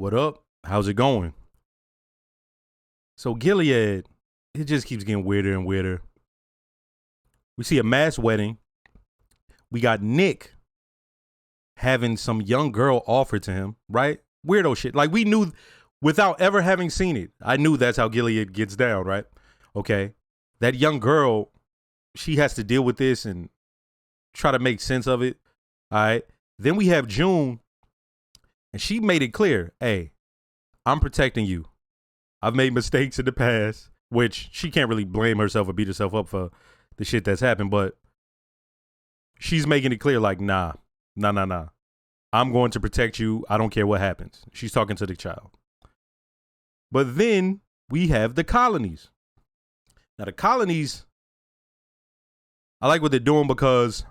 What up? How's it going? So Gilead, it just keeps getting weirder and weirder. We see a mass wedding. We got Nick having some young girl offered to him, right? Weirdo shit. Like we knew without ever having seen it. I knew that's how Gilead gets down, right? Okay. That young girl, she has to deal with this and try to make sense of it. All right. Then we have June, and she made it clear, hey, I'm protecting you. I've made mistakes in the past, which she can't really blame herself or beat herself up for the shit that's happened, but she's making it clear like, nah. I'm going to protect you. I don't care what happens. She's talking to the child. But then we have the colonies. Now the colonies, I like what they're doing because,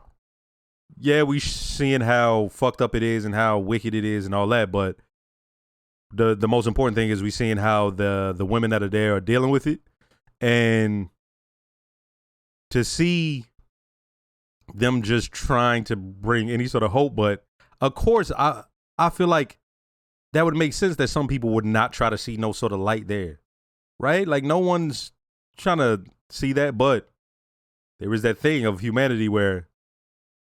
yeah, we seeing how fucked up it is and how wicked it is and all that, but the most important thing is we seeing how the women that are there are dealing with it. And to see them just trying to bring any sort of hope, but of course I feel like that would make sense that some people would not try to see no sort of light there, right? Like no one's trying to see that, but there is that thing of humanity where,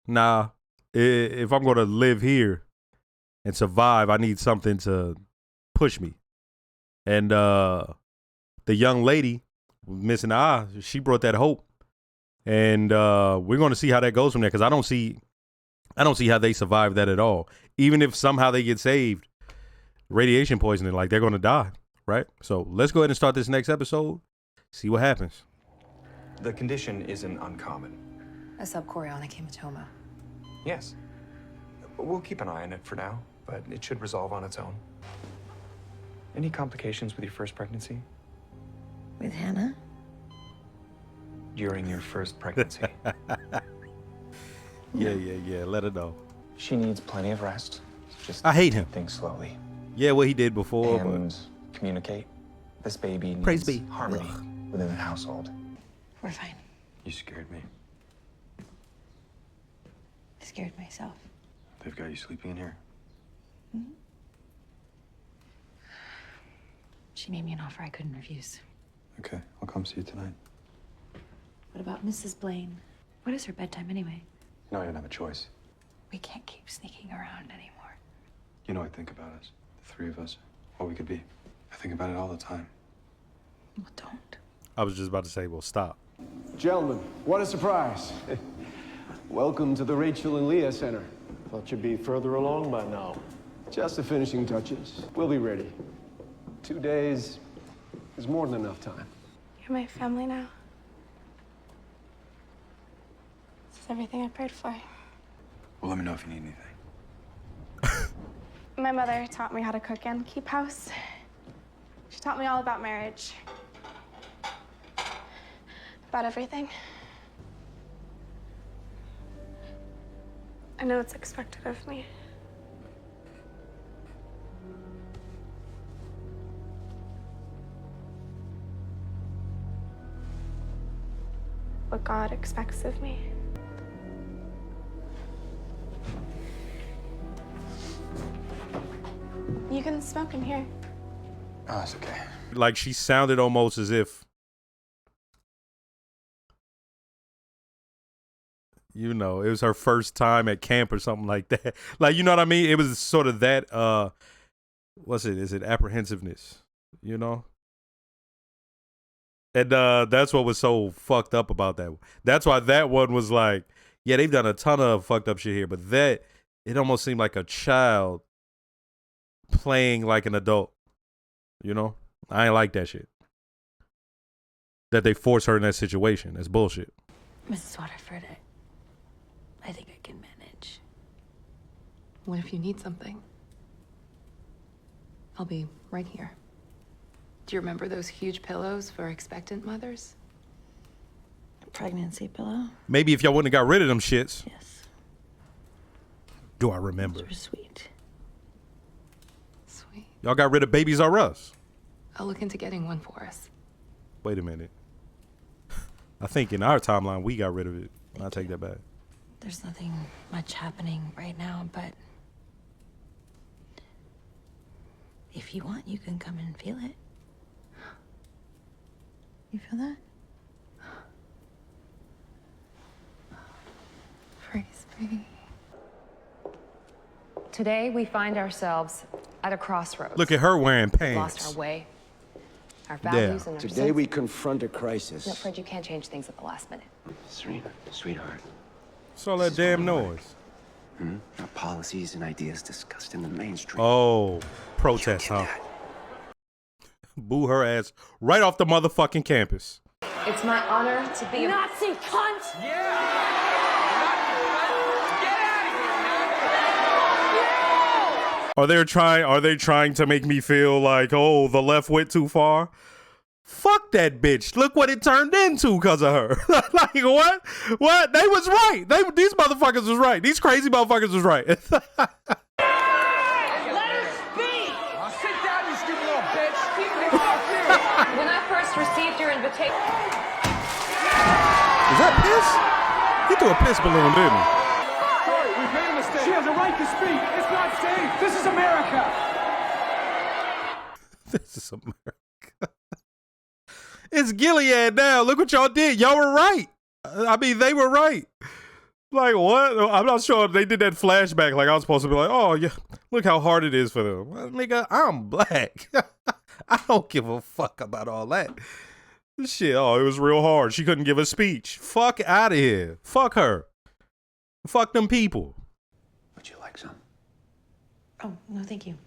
nah, if I'm going to live here and survive, I need something to push me. And the young lady missing the eye, she brought that hope. And we're going to see how that goes from there, because I don't see how they survive that at all. Even if somehow they get saved, radiation poisoning, like they're going to die, right? So let's go ahead and start this next episode, see what happens. The condition isn't uncommon. A subchorionic hematoma. Yes. We'll keep an eye on it for now, but it should resolve on its own. Any complications with your first pregnancy? With Hannah? During your first pregnancy. Yeah. Let her know. She needs plenty of rest. Just I hate him. Think slowly. Yeah, what he did before. And communicate. This baby needs Praise be. harmony within the household. We're fine. You scared me. I scared myself. They've got you sleeping in here? Mm-hmm. She made me an offer I couldn't refuse. Okay, I'll come see you tonight. What about Mrs. Blaine? What is her bedtime anyway? No, you don't have a choice. We can't keep sneaking around anymore. You know, I think about us, the three of us, what we could be. I think about it all the time. Well, don't. I was just about to say, well, stop. Gentlemen, what a surprise. Welcome to the Rachel and Leah Center. Thought you'd be further along by now. Just the finishing touches. We'll be ready. 2 days is more than enough time. You're my family now. This is everything I prayed for. Well, let me know if you need anything. My mother taught me how to cook and keep house. She taught me all about marriage. About everything. I know it's expected of me. What God expects of me. You can smoke in here. Oh, it's okay. Like she sounded almost as if, you know, it was her first time at camp or something like that. Like, you know what I mean? It was sort of that, what's it? Is it apprehensiveness? You know? And that's what was so fucked up about that. That's why that one was like, yeah, they've done a ton of fucked up shit here, but that, it almost seemed like a child playing like an adult. You know? I ain't like that shit. That they force her in that situation. That's bullshit. Mrs. Waterford, I think I can manage. What if you need something? I'll be right here. Do you remember those huge pillows for expectant mothers? A pregnancy pillow? Maybe if y'all wouldn't have got rid of them shits. Yes. Do I remember? Those were sweet. Sweet. Y'all got rid of Babies R Us. I'll look into getting one for us. Wait a minute. I think in our timeline, we got rid of it. I'll take that back. There's nothing much happening right now, but If you want, you can come and feel it. You feel that? Praise be. Today, we find ourselves at a crossroads. Look at her wearing We've lost pants. our way, our values, and our Today sense. we confront a crisis. No, Fred, you can't change things at the last minute. Serena, sweetheart, What's all that damn noise? our policies and ideas discussed in the mainstream. Oh, protest, huh? Boo her ass right off the motherfucking campus. It's my honor to be Nazi cunt! Are they trying to make me feel like, oh, the left went too far? Fuck that bitch. Look what it turned into because of her. Like, what? What? They was right. These motherfuckers was right. These crazy motherfuckers was right. Let her speak! Now sit down, you stupid little bitch! Keep it off here! When I first received your invitation, Is that piss? He threw a piss balloon, didn't he? Sorry, we've made a mistake. She has a right to speak. It's not safe. This is America. This is America. It's Gilead now. Look what y'all did. Y'all were right. I mean, they were right. Like, what? I'm not sure if they did that flashback like I was supposed to be like, oh, yeah, look how hard it is for them. Well, nigga, I'm black. I don't give a fuck about all that. Shit, oh, it was real hard. She couldn't give a speech. Fuck out of here. Fuck her. Fuck them people. Would you like some? Oh, no, thank you.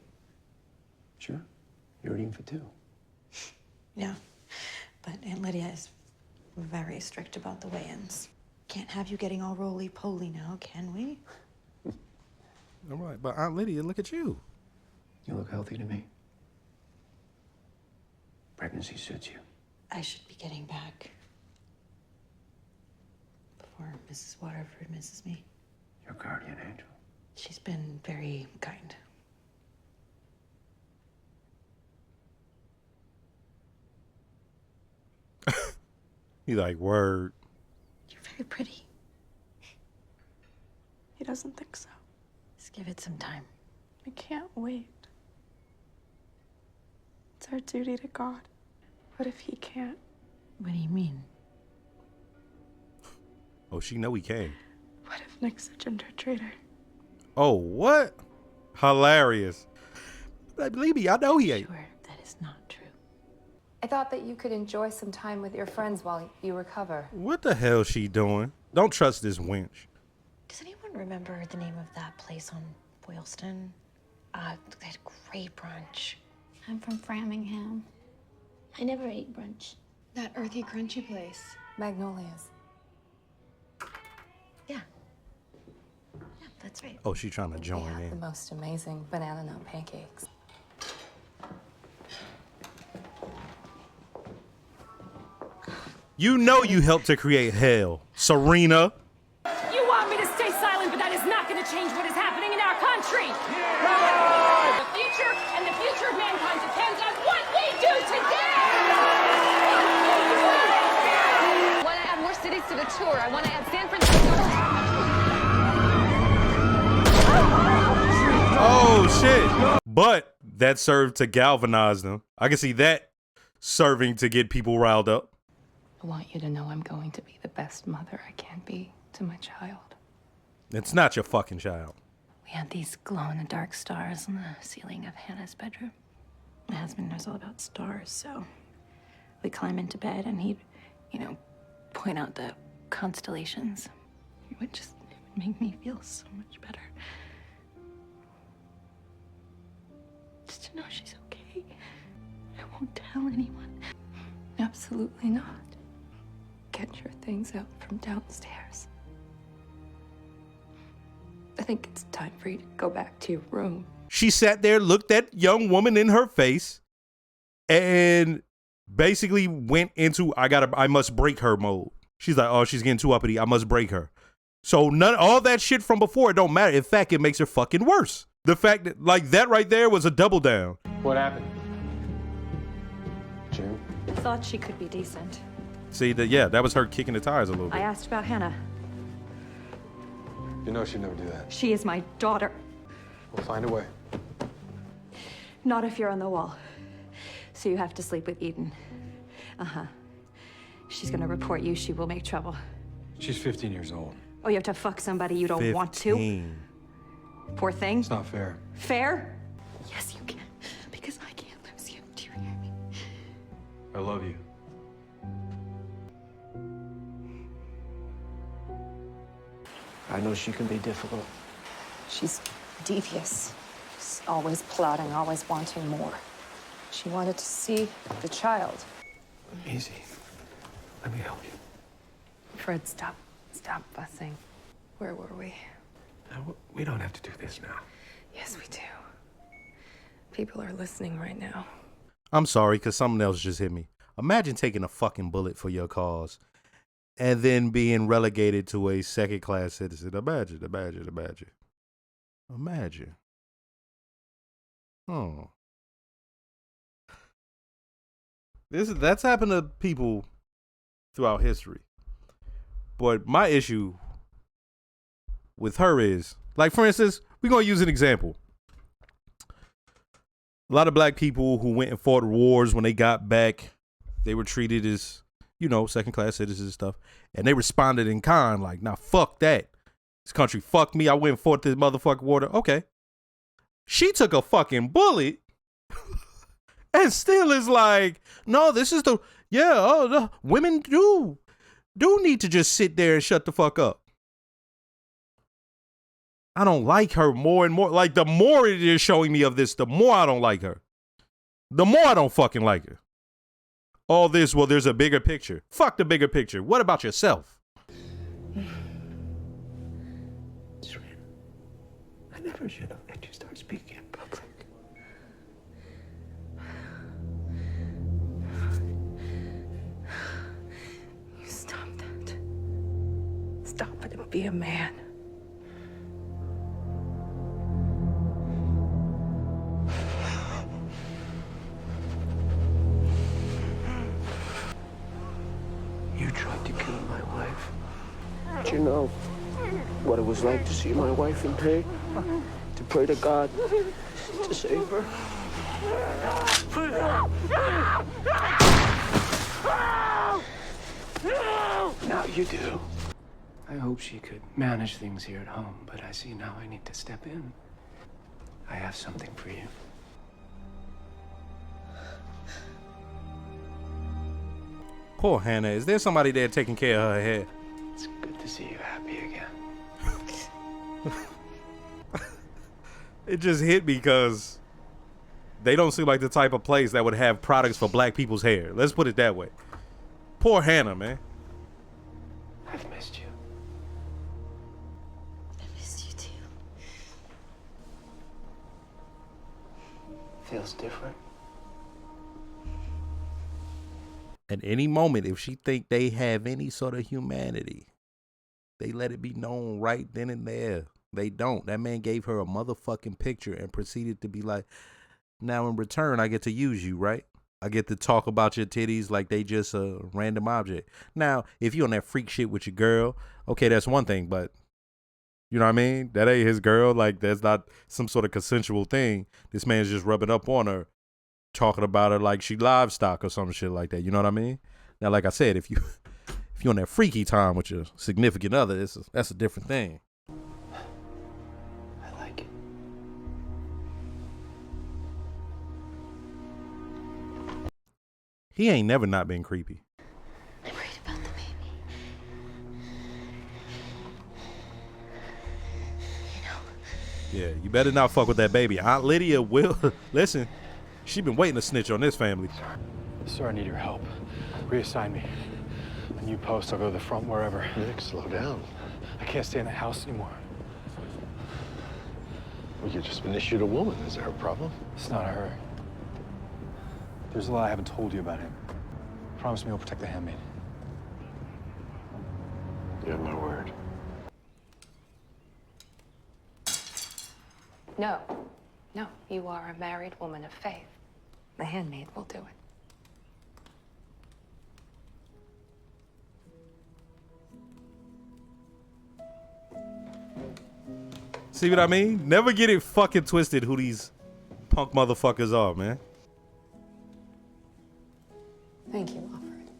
Sure. You're eating for two. Yeah. But Aunt Lydia is very strict about the weigh-ins. Can't have you getting all roly-poly now, can we? All right, but Aunt Lydia, look at you. You look healthy to me. Pregnancy suits you. I should be getting back before Mrs. Waterford misses me. Your guardian angel. She's been very kind. He like, word. You're very pretty. He doesn't think so. Just give it some time. We can't wait. It's our duty to God. What if he can't? What do you mean? Oh, she know he can. What if Nick's a gender traitor? Oh, what? Hilarious. Believe me, I know he ain't. Sure, that is not true. I thought that you could enjoy some time with your friends while you recover. What the hell she doing? Don't trust this wench. Does anyone remember the name of that place on Boylston? That great brunch. I'm from Framingham. I never ate brunch. That earthy, crunchy place. Magnolias. Yeah. Yeah, that's right. Oh, she trying to They join have the in. most amazing banana nut pancakes. You know you helped to create hell, Serena. You want me to stay silent, but that is not going to change what is happening in our country. The future and the future of mankind depends on what we do today. I want to add more cities to the tour. I want to add San Francisco. Oh, shit. But that served to galvanize them. I can see that serving to get people riled up. I want you to know I'm going to be the best mother I can be to my child. It's not your fucking child. We had these glow-in-the-dark stars on the ceiling of Hannah's bedroom. My husband knows all about stars, so we'd climb into bed and he'd, point out the constellations. It would make me feel so much better. Just to know she's okay. I won't tell anyone. Absolutely not. Get your things out from downstairs. I think it's time for you to go back to your room. She sat there, looked that young woman in her face, and basically went into I must break her mode. She's like, oh, she's getting too uppity. I must break her. So all that shit from before, it don't matter. In fact, it makes her fucking worse. The fact that like that right there was a double down. What happened? June? I thought she could be decent. See, that was her kicking the tires a little I bit. asked about Hannah. You know she'd never do that. She is my daughter. We'll find a way. Not if you're on the wall. So you have to sleep with Eden. Uh-huh. She's gonna report you. She will make trouble. She's 15 years old. Oh, you have to fuck somebody you don't 15. want to? Poor thing. It's not fair. Fair? Yes, you can. Because I can't lose you. Do you hear me? I love you. I know she can be difficult. She's devious. She's always plotting, always wanting more. She wanted to see the child. Easy. Let me help you. Fred, stop. Stop fussing. Where were we? We don't have to do this now. Yes, we do. People are listening right now. I'm sorry, because something else just hit me. Imagine taking a fucking bullet for your cause and then being relegated to a second-class citizen. Imagine. That's happened to people throughout history. But my issue with her is, like, for instance, we're going to use an example. A lot of black people who went and fought wars, when they got back, they were treated as, you know, second-class citizens and stuff. And they responded in kind, like, nah, fuck that. This country fucked me. I went and fought this motherfucking war. Okay. She took a fucking bullet and still is like, no, this is the, no, women do need to just sit there and shut the fuck up. I don't like her more and more. Like, the more it is showing me of this, the more I don't like her. The more I don't fucking like her. All this, well, there's a bigger picture. Fuck the bigger picture. What about yourself? Serena, I never should have let you start speaking in public. You stop that. Stop it and be a man. You tried to kill my wife. Did you know what it was like to see my wife in pain? To pray to God to save her? Now you do. I hope she could manage things here at home, but I see now I need to step in. I have something for you. Poor Hannah. Is there somebody there taking care of her hair? It's good to see you happy again. It just hit me because they don't seem like the type of place that would have products for black people's hair. Let's put it that way. Poor Hannah, man. I've missed you. I missed you too. Feels different. At any moment, if she think they have any sort of humanity, they let it be known right then and there. They don't. That man gave her a motherfucking picture and proceeded to be like, now in return, I get to use you, right? I get to talk about your titties like they just a random object. Now, if you on that freak shit with your girl, okay, that's one thing, but you know what I mean? That ain't his girl. Like, that's not some sort of consensual thing. This man's just rubbing up on her, talking about her like she livestock or some shit like that. You know what I mean? Now, like I said, if you on that freaky time with your significant other, that's a different thing. I like it. He ain't never not been creepy. I'm worried about the baby. You know? Yeah, you better not fuck with that baby. Aunt Lydia will listen. She been waiting to snitch on this family. Sir, I need your help. Reassign me. A new post, I'll go to the front, wherever. Nick, slow down. I can't stay in the house anymore. Well, you just been issued a woman. Is there a problem? It's not her. There's a lot I haven't told you about him. Promise me you'll protect the handmaid. You have my word. No. No, you are a married woman of faith. The handmaid will do it. See what I mean? Never get it fucking twisted who these punk motherfuckers are, man. Thank you, Alfred.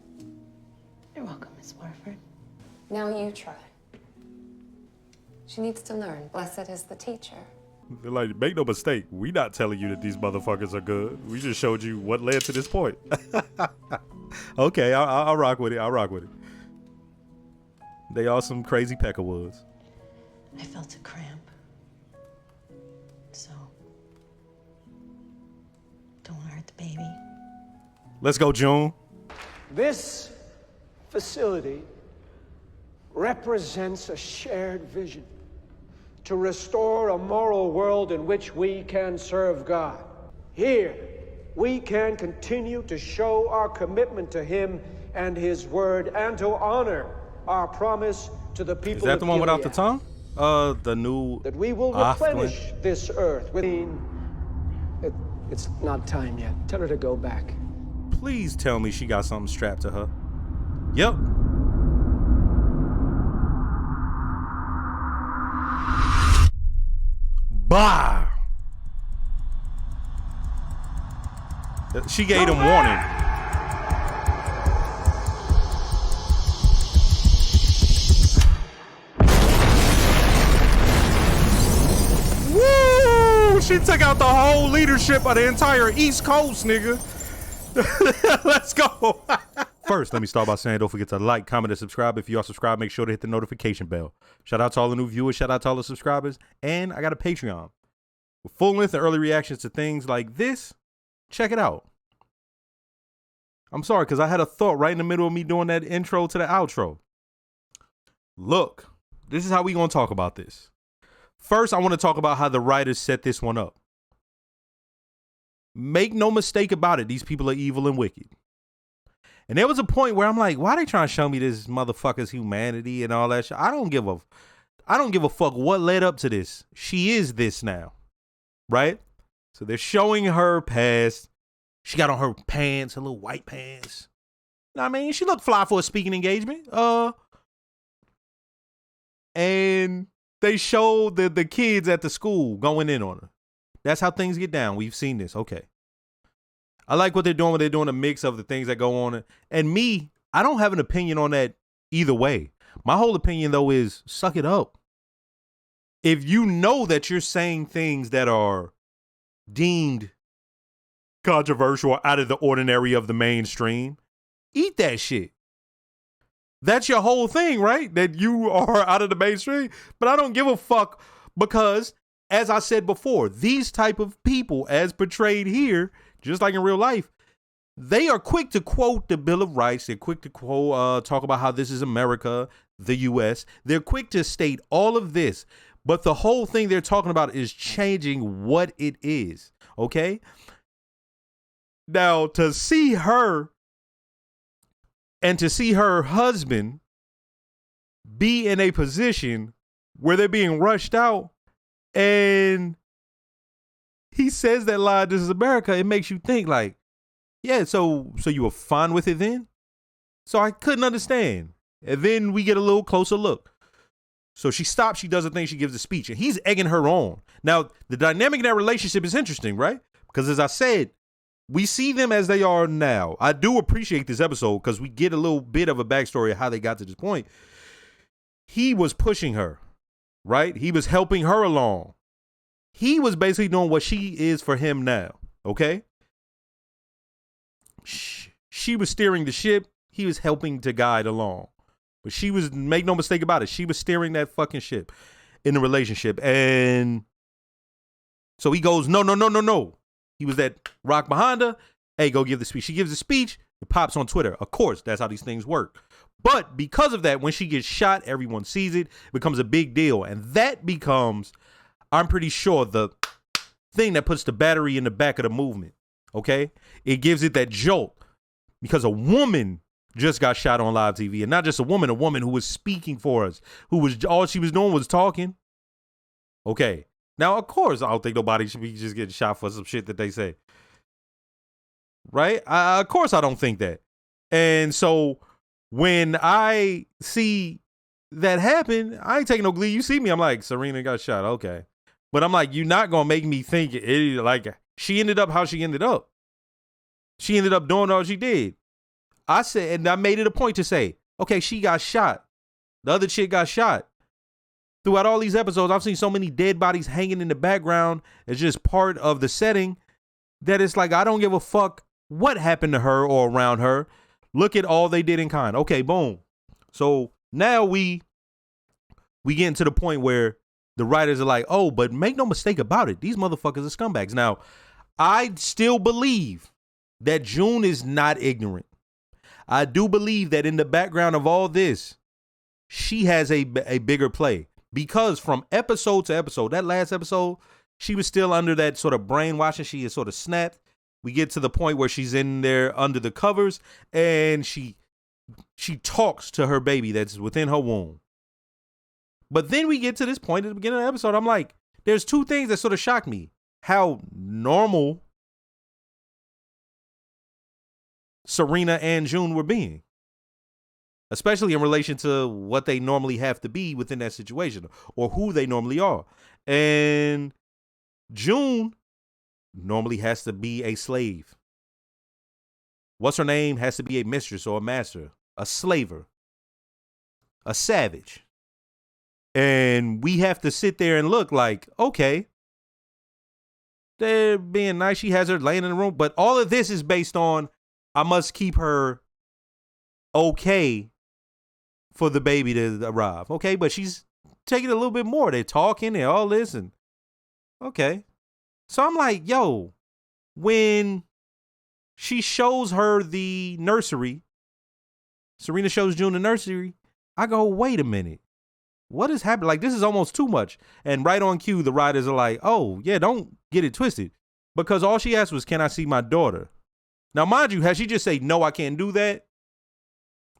You're welcome, Miss Warford. Now you try. She needs to learn. Blessed is the teacher. They're like, make no mistake, we not telling you that these motherfuckers are good. We just showed you what led to this point. Okay, I'll rock with it. I'll rock with it. They are some crazy peckerwoods. I felt a cramp. So, don't hurt the baby. Let's go, June. This facility represents a shared vision to restore a moral world in which we can serve God. Here, we can continue to show our commitment to Him and His Word and to honor our promise to the people Is that the one without the Gilead. tongue? The new. That we will replenish this earth with. It's not time yet. Tell her to go back. Please tell me she got something strapped to her. Yep. Bah! She gave him warning. Woo! She took out the whole leadership of the entire East Coast, nigga. Let's go. First, let me start by saying don't forget to like, comment, and subscribe. If you are subscribed, make sure to hit the notification bell. Shout out to all the new viewers. Shout out to all the subscribers. And I got a Patreon with full length and early reactions to things like this. Check it out. I'm sorry, because I had a thought right in the middle of me doing that intro to the outro. Look, this is how we going to talk about this. First, I want to talk about how the writers set this one up. Make no mistake about it, these people are evil and wicked. And there was a point where I'm like, why are they trying to show me this motherfucker's humanity and all that shit? I don't give a fuck what led up to this. She is this now. Right? So they're showing her past. She got on her pants, her little white pants. You know what I mean? She looked fly for a speaking engagement. And they showed the kids at the school going in on her. That's how things get down. We've seen this. Okay. I like what they're doing when they're doing a mix of the things that go on. And me, I don't have an opinion on that either way. My whole opinion, though, is suck it up. If you know that you're saying things that are deemed controversial, out of the ordinary of the mainstream, eat that shit. That's your whole thing, right? That you are out of the mainstream. But I don't give a fuck because, as I said before, these type of people, as portrayed here, just like in real life, they are quick to quote the Bill of Rights. They're quick to quote, talk about how this is America, the U.S. They're quick to state all of this. But the whole thing they're talking about is changing what it is. Okay? Now, to see her and to see her husband be in a position where they're being rushed out and he says that line, this is America, it makes you think like, yeah, so you were fine with it then? So I couldn't understand. And then we get a little closer look. So she stops, she does a thing, she gives a speech, and he's egging her on. Now, the dynamic in that relationship is interesting, right? Because as I said, we see them as they are now. I do appreciate this episode because we get a little bit of a backstory of how they got to this point. He was pushing her, right? He was helping her along. He was basically doing what she is for him now, okay? She was steering the ship. He was helping to guide along. But she was, make no mistake about it, she was steering that fucking ship in the relationship. And so he goes, no. He was that rock behind her. Hey, go give the speech. She gives the speech. It pops on Twitter. Of course, that's how these things work. But because of that, when she gets shot, everyone sees it. It becomes a big deal. And that becomes, I'm pretty sure, the thing that puts the battery in the back of the movement. Okay? It gives it that jolt. Because a woman just got shot on live TV. And not just a woman who was speaking for us. Who was, all she was doing was talking. Okay. Now, of course, I don't think nobody should be just getting shot for some shit that they say. Right? Of course, I don't think that. And so when I see that happen, I ain't taking no glee. You see me, I'm like, Serena got shot. Okay. But I'm like, you're not going to make me think it like she ended up how she ended up. She ended up doing all she did. I said, and I made it a point to say, okay, she got shot. The other chick got shot. Throughout all these episodes, I've seen so many dead bodies hanging in the background as just part of the setting that it's like, I don't give a fuck what happened to her or around her. Look at all they did in kind. Okay, boom. So now we get to the point where the writers are like, oh, but make no mistake about it. These motherfuckers are scumbags. Now, I still believe that June is not ignorant. I do believe that in the background of all this, she has a bigger play. Because from episode to episode, that last episode, she was still under that sort of brainwashing. She is sort of snapped. We get to the point where she's in there under the covers and she talks to her baby that's within her womb. But then we get to this point at the beginning of the episode. I'm like, there's two things that sort of shocked me. How normal Serena and June were being. Especially in relation to what they normally have to be within that situation or who they normally are. And June normally has to be a slave. What's her name? Has to be a mistress or a master, a slaver, a savage. And we have to sit there and look like, okay, they're being nice. She has her laying in the room. But all of this is based on, I must keep her okay for the baby to arrive. Okay, but she's taking a little bit more. They're talking and all this and okay. So I'm like, yo, when she shows her the nursery, Serena shows June the nursery, I go, wait a minute. What is happening? Like, this is almost too much. And right on cue, the writers are like, oh, yeah, don't get it twisted. Because all she asked was, can I see my daughter? Now, mind you, has she just say, no, I can't do that?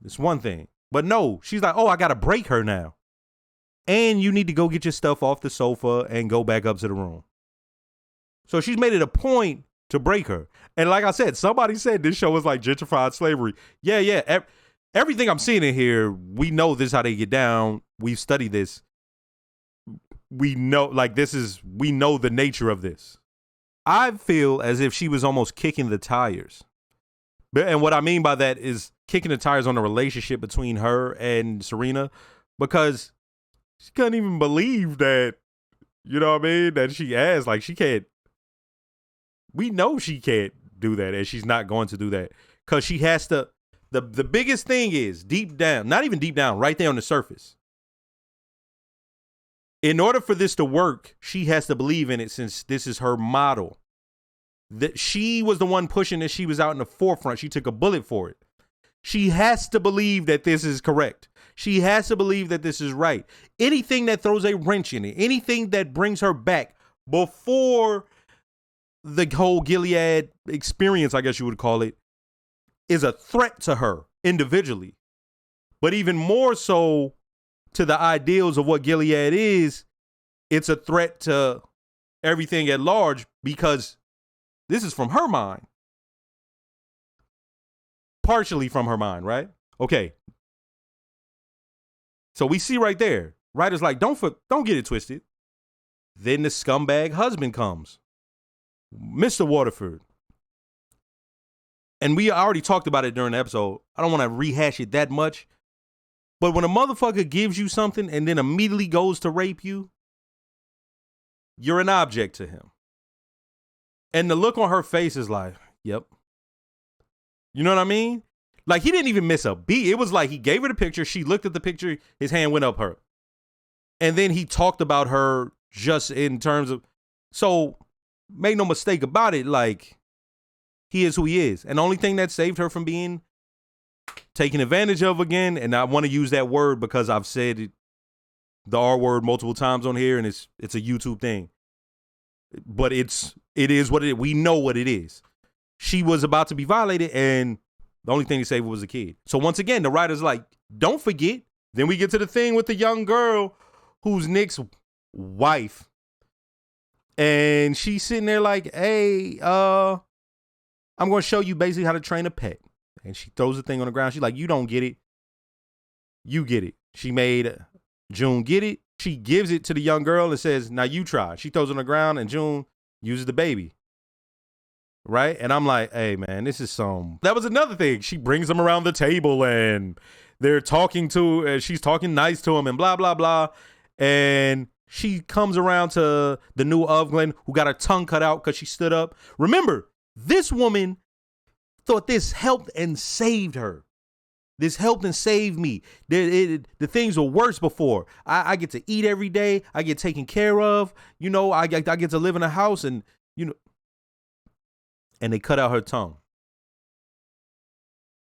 It's one thing. But no, she's like, oh, I got to break her now. And you need to go get your stuff off the sofa and go back up to the room. So she's made it a point to break her. And like I said, somebody said this show is like gentrified slavery. Yeah. Everything I'm seeing in here, we know this is how they get down. We've studied this. We know, like, we know the nature of this. I feel as if she was almost kicking the tires. And what I mean by that is kicking the tires on the relationship between her and Serena, because she couldn't even believe that, you know what I mean, that she asked, like, she can't. We know she can't do that, and she's not going to do that because she has to. The biggest thing is deep down, not even deep down, right there on the surface. In order for this to work, she has to believe in it since this is her model. That she was the one pushing it. She was out in the forefront. She took a bullet for it. She has to believe that this is correct. She has to believe that this is right. Anything that throws a wrench in it, anything that brings her back before the whole Gilead experience, I guess you would call it, is a threat to her individually. But even more so to the ideals of what Gilead is, it's a threat to everything at large because this is from her mind. Partially from her mind, right? Okay. So we see right there, writers like, don't get it twisted. Then the scumbag husband comes, Mr. Waterford. And we already talked about it during the episode. I don't want to rehash it that much. But when a motherfucker gives you something and then immediately goes to rape you, you're an object to him. And the look on her face is like, yep. You know what I mean? Like, he didn't even miss a beat. It was like he gave her the picture. She looked at the picture. His hand went up her. And then he talked about her just in terms of, so make no mistake about it. Like, he is who he is. And the only thing that saved her from being taken advantage of again, and I want to use that word because I've said it, the R word multiple times on here, and it's a YouTube thing. But it is what it is. We know what it is. She was about to be violated, and the only thing to save her was a kid. So once again, the writer's like, don't forget. Then we get to the thing with the young girl who's Nick's wife. And she's sitting there like, hey, I'm going to show you basically how to train a pet. And she throws the thing on the ground. She's like, you don't get it. You get it. She made June get it. She gives it to the young girl and says, now you try. She throws it on the ground and June uses the baby. right? And I'm like, hey, man, this is some. That was another thing. She brings him around the table and they're talking to, she's talking nice to him and blah, blah, blah. And she comes around to the new Glenn who got her tongue cut out because she stood up. Remember, this woman thought this helped and saved her. This helped and saved me. The things were worse before. I get to eat every day. I get taken care of. You know, I get to live in a house and, you know. And they cut out her tongue.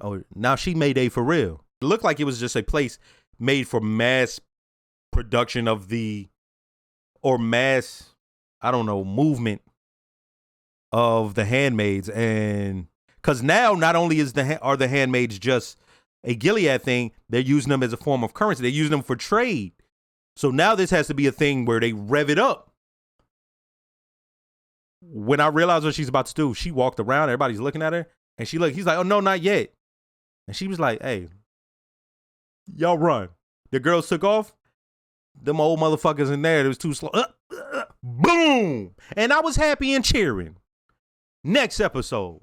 Oh, now she Mayday for real. It looked like it was just a place made for mass production of mass, I don't know, movement of the Handmaids. And because now not only are the Handmaids just a Gilead thing, they're using them as a form of currency. They're using them for trade. So now this has to be a thing where they rev it up. When I realized what she's about to do, she walked around, everybody's looking at her, and he's like, oh, no, not yet. And she was like, hey, y'all run. The girls took off. Them old motherfuckers in there, it was too slow. Boom! And I was happy and cheering. Next episode.